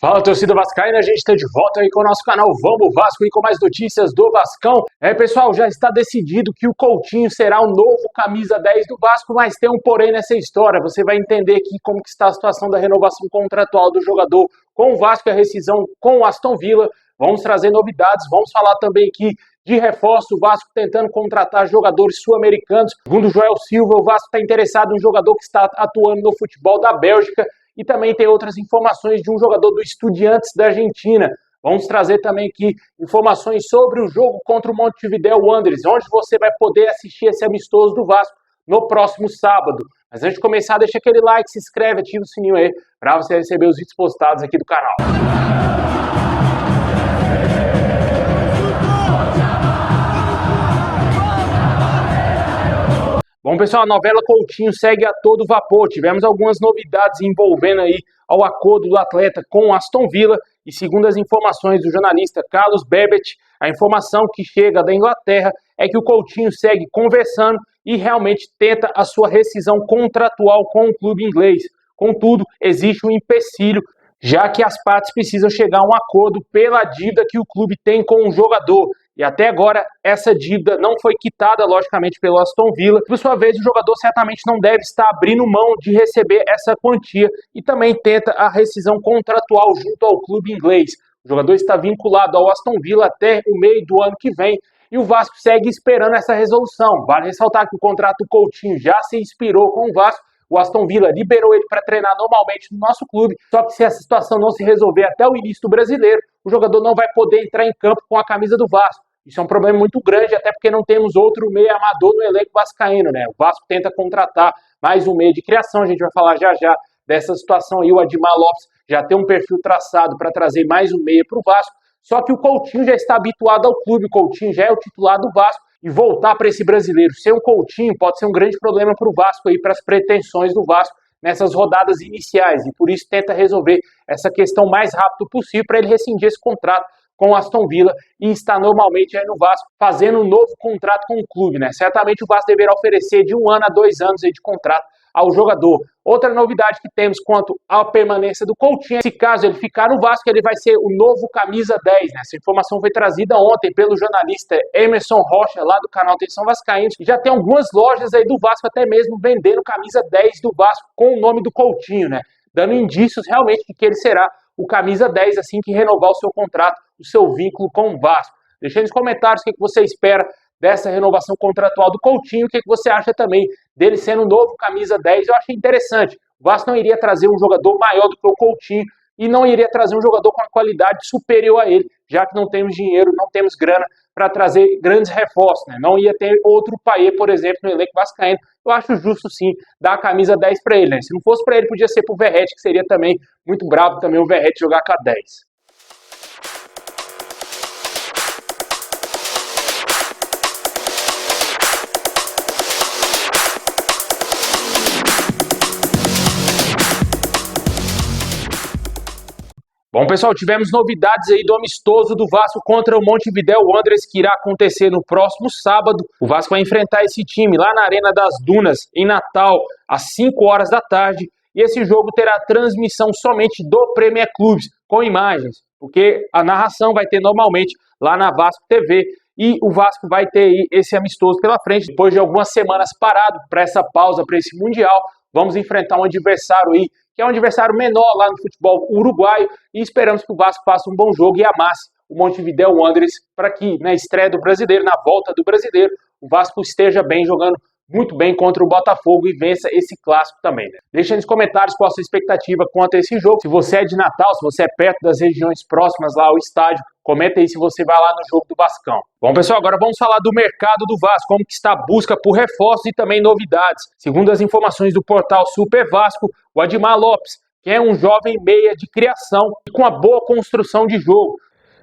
Fala, torcida vascaína, a gente está de volta aí com o nosso canal Vamos Vasco e com mais notícias do Vascão. Pessoal, já está decidido que o Coutinho será o novo camisa 10 do Vasco, mas tem um porém nessa história. Você vai entender aqui como que está a situação da renovação contratual do jogador com o Vasco e a rescisão com o Aston Villa. Vamos trazer novidades, vamos falar também aqui de reforço, o Vasco tentando contratar jogadores sul-americanos. Segundo o Joel Silva, o Vasco está interessado em um jogador que está atuando no futebol da Bélgica. E também tem outras informações de um jogador do Estudiantes da Argentina. Vamos trazer também aqui informações sobre o jogo contra o Montevideo Wanderers, onde você vai poder assistir esse amistoso do Vasco no próximo sábado. Mas antes de começar, deixa aquele like, se inscreve, ativa o sininho aí para você receber os vídeos postados aqui do canal. Bom, pessoal, a novela Coutinho segue a todo vapor. Tivemos algumas novidades envolvendo aí ao acordo do atleta com o Aston Villa e segundo as informações do jornalista Carlos Bebet, a informação que chega da Inglaterra é que o Coutinho segue conversando e realmente tenta a sua rescisão contratual com o clube inglês. Contudo, existe um empecilho, já que as partes precisam chegar a um acordo pela dívida que o clube tem com o jogador. E até agora, essa dívida não foi quitada, logicamente, pelo Aston Villa. Por sua vez, o jogador certamente não deve estar abrindo mão de receber essa quantia e também tenta a rescisão contratual junto ao clube inglês. O jogador está vinculado ao Aston Villa até o meio do ano que vem e o Vasco segue esperando essa resolução. Vale ressaltar que o contrato do Coutinho já se inspirou com o Vasco. O Aston Villa liberou ele para treinar normalmente no nosso clube, só que se essa situação não se resolver até o início do Brasileiro, o jogador não vai poder entrar em campo com a camisa do Vasco. Isso é um problema muito grande, até porque não temos outro meia amador no elenco vascaíno, né? O Vasco tenta contratar mais um meia de criação, a gente vai falar já já dessa situação aí. O Admar Lopes já tem um perfil traçado para trazer mais um meia para o Vasco, só que o Coutinho já está habituado ao clube, o Coutinho já é o titular do Vasco, e voltar para esse brasileiro sem um Coutinho pode ser um grande problema para o Vasco aí, para as pretensões do Vasco nessas rodadas iniciais, e por isso tenta resolver essa questão o mais rápido possível para ele rescindir esse contrato com o Aston Villa e está normalmente aí no Vasco fazendo um novo contrato com o clube, né? Certamente o Vasco deverá oferecer de 1 ano a 2 anos aí de contrato ao jogador. Outra novidade que temos quanto à permanência do Coutinho, se caso ele ficar no Vasco, ele vai ser o novo camisa 10, né? Essa informação foi trazida ontem pelo jornalista Emerson Rocha, lá do canal Atenção Vascaínos, e já tem algumas lojas aí do Vasco até mesmo vendendo camisa 10 do Vasco com o nome do Coutinho, né? Dando indícios realmente de que ele será o camisa 10 assim que renovar o seu contrato, o seu vínculo com o Vasco. Deixa aí nos comentários o que você espera dessa renovação contratual do Coutinho, o que você acha também dele sendo um novo camisa 10. Eu achei interessante. O Vasco não iria trazer um jogador maior do que o Coutinho e não iria trazer um jogador com uma qualidade superior a ele, já que não temos dinheiro, não temos grana para trazer grandes reforços, né? Não ia ter outro Payet, por exemplo, no elenco vascaíno. Eu acho justo, sim, dar a camisa 10 para ele, né? Se não fosse para ele, podia ser para o Verratti, que seria também muito bravo também o Verratti jogar com a 10. Bom, pessoal, tivemos novidades aí do amistoso do Vasco contra o Montevideo Wanderers, que irá acontecer no próximo sábado. O Vasco vai enfrentar esse time lá na Arena das Dunas, em Natal, às 5 horas da tarde. E esse jogo terá transmissão somente do Premier Clubes, com imagens, porque a narração vai ter normalmente lá na Vasco TV. E o Vasco vai ter aí esse amistoso pela frente, depois de algumas semanas parado para essa pausa, para esse Mundial. Vamos enfrentar um adversário aí, que é um adversário menor lá no futebol uruguaio, e esperamos que o Vasco faça um bom jogo e amasse o Montevideo Wanderers para que na estreia do brasileiro, na volta do brasileiro, o Vasco esteja bem, jogando muito bem contra o Botafogo e vença esse clássico também, né? Deixa nos comentários qual a sua expectativa quanto a esse jogo. Se você é de Natal, se você é perto das regiões próximas lá ao estádio, comenta aí se você vai lá no jogo do Vascão. Bom, pessoal, agora vamos falar do mercado do Vasco, como que está a busca por reforços e também novidades. Segundo as informações do portal Super Vasco, o Admar Lopes, que é um jovem meia de criação e com uma boa construção de jogo.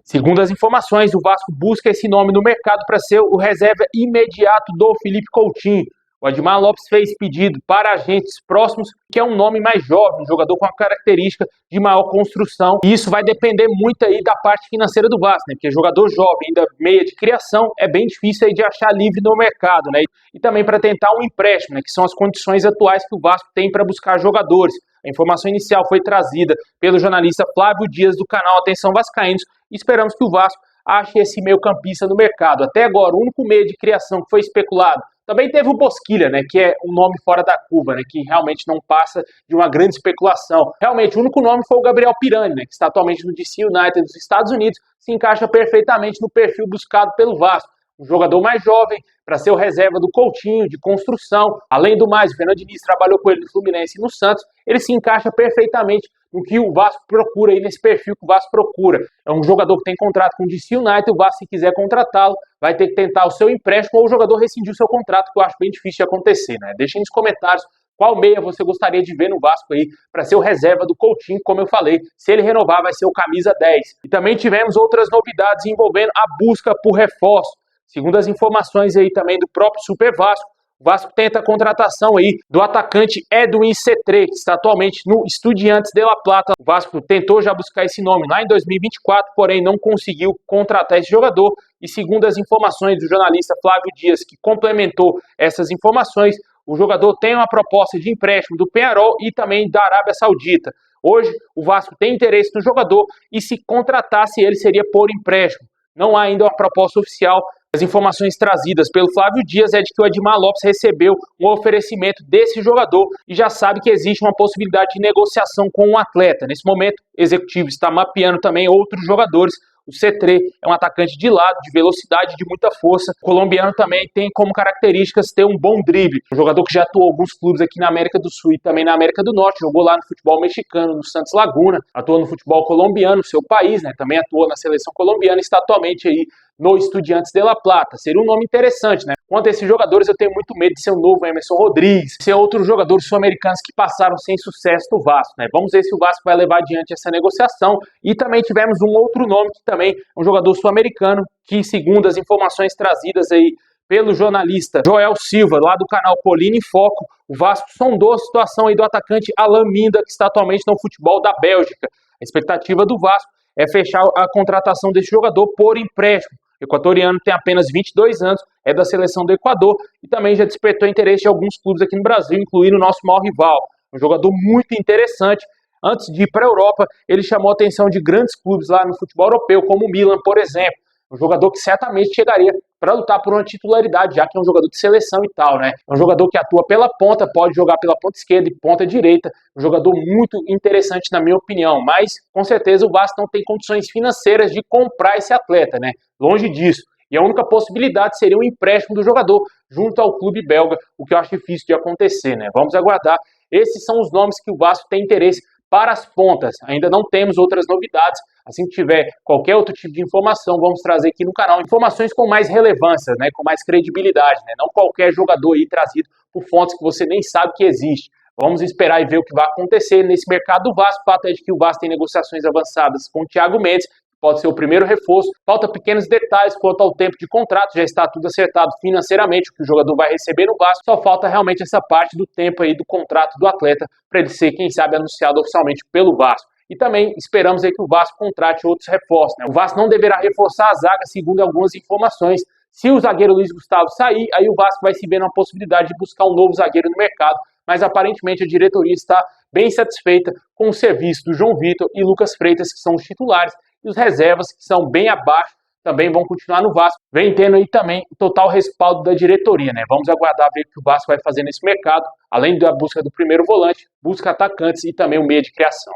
Segundo as informações, o Vasco busca esse nome no mercado para ser o reserva imediato do Felipe Coutinho. O Admar Lopes fez pedido para agentes próximos, que é um nome mais jovem, um jogador com a característica de maior construção. E isso vai depender muito aí da parte financeira do Vasco, né? Porque jogador jovem, ainda meia de criação, é bem difícil aí de achar livre no mercado, né? E também para tentar um empréstimo, né? Que são as condições atuais que o Vasco tem para buscar jogadores. A informação inicial foi trazida pelo jornalista Flávio Dias do canal Atenção Vascaínos e esperamos que o Vasco ache esse meio-campista no mercado. Até agora, o único meio de criação que foi especulado. Também teve o Bosquilha, né, que é um nome fora da curva, né, que realmente não passa de uma grande especulação. Realmente, o único nome foi o Gabriel Pirani, né, que está atualmente no DC United dos Estados Unidos, se encaixa perfeitamente no perfil buscado pelo Vasco. Um jogador mais jovem, para ser o reserva do Coutinho, de construção. Além do mais, o Fernando Diniz trabalhou com ele no Fluminense e no Santos. Ele se encaixa perfeitamente no que o Vasco procura aí, nesse perfil que o Vasco procura. É um jogador que tem contrato com o DC United, o Vasco, se quiser contratá-lo, vai ter que tentar o seu empréstimo ou o jogador rescindir o seu contrato, que eu acho bem difícil de acontecer, né? Deixem nos comentários qual meia você gostaria de ver no Vasco aí para ser o reserva do Coutinho, como eu falei. Se ele renovar, vai ser o camisa 10. E também tivemos outras novidades envolvendo a busca por reforço. Segundo as informações aí também do próprio Super Vasco, o Vasco tenta a contratação aí do atacante Edwin Cetré, que está atualmente no Estudiantes de La Plata. O Vasco tentou já buscar esse nome lá em 2024, porém não conseguiu contratar esse jogador. E segundo as informações do jornalista Flávio Dias, que complementou essas informações, o jogador tem uma proposta de empréstimo do Peñarol e também da Arábia Saudita. Hoje, o Vasco tem interesse no jogador e se contratasse ele seria por empréstimo. Não há ainda uma proposta oficial. As informações trazidas pelo Flávio Dias é de que o Admar Lopes recebeu um oferecimento desse jogador e já sabe que existe uma possibilidade de negociação com o atleta. Nesse momento, o executivo está mapeando também outros jogadores. O Cetré é um atacante de lado, de velocidade, de muita força. O colombiano também tem como características ter um bom drible. Um jogador que já atuou em alguns clubes aqui na América do Sul e também na América do Norte. Jogou lá no futebol mexicano, no Santos Laguna. Atuou no futebol colombiano, seu país, né? Também atuou na seleção colombiana e está atualmente aí no Estudiantes de La Plata. Seria um nome interessante, né? Quanto a esses jogadores, eu tenho muito medo de ser o novo Emerson Rodrigues, ser outros jogadores sul-americanos que passaram sem sucesso do Vasco, né? Vamos ver se o Vasco vai levar adiante essa negociação. E também tivemos um outro nome que também é um jogador sul-americano, que segundo as informações trazidas aí pelo jornalista Joel Silva, lá do canal Colina em Foco, o Vasco sondou a situação aí do atacante Alan Minda, que está atualmente no futebol da Bélgica. A expectativa do Vasco é fechar a contratação desse jogador por empréstimo. O equatoriano tem apenas 22 anos, é da seleção do Equador e também já despertou interesse de alguns clubes aqui no Brasil, incluindo o nosso maior rival. Um jogador muito interessante. Antes de ir para a Europa, ele chamou a atenção de grandes clubes lá no futebol europeu, como o Milan, por exemplo. Um jogador que certamente chegaria para lutar por uma titularidade, já que é um jogador de seleção e tal, né? É um jogador que atua pela ponta, pode jogar pela ponta esquerda e ponta direita. Um jogador muito interessante, na minha opinião. Mas, com certeza, o Vasco não tem condições financeiras de comprar esse atleta, né? Longe disso. E a única possibilidade seria um empréstimo do jogador junto ao clube belga, o que eu acho difícil de acontecer, né? Vamos aguardar. Esses são os nomes que o Vasco tem interesse para as pontas. Ainda não temos outras novidades. Assim que tiver qualquer outro tipo de informação, vamos trazer aqui no canal informações com mais relevância, né, com mais credibilidade, né, não qualquer jogador aí trazido por fontes que você nem sabe que existe. Vamos esperar e ver o que vai acontecer nesse mercado do Vasco. O fato é de que o Vasco tem negociações avançadas com o Thiago Mendes, pode ser o primeiro reforço. Falta pequenos detalhes quanto ao tempo de contrato, já está tudo acertado financeiramente, o que o jogador vai receber no Vasco. Só falta realmente essa parte do tempo aí do contrato do atleta, para ele ser, quem sabe, anunciado oficialmente pelo Vasco. E também esperamos aí que o Vasco contrate outros reforços, né? O Vasco não deverá reforçar a zaga, segundo algumas informações. Se o zagueiro Luiz Gustavo sair, aí o Vasco vai se ver na possibilidade de buscar um novo zagueiro no mercado. Mas aparentemente a diretoria está bem satisfeita com o serviço do João Vitor e Lucas Freitas, que são os titulares, e os reservas, que são bem abaixo, também vão continuar no Vasco. Vem tendo aí também o total respaldo da diretoria, né? Vamos aguardar ver o que o Vasco vai fazer nesse mercado, além da busca do primeiro volante, busca atacantes e também o meia de criação.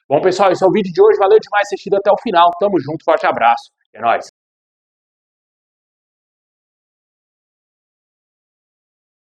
Bom, pessoal, esse é o vídeo de hoje. Valeu demais ter assistido até o final. Tamo junto, forte abraço. É nóis.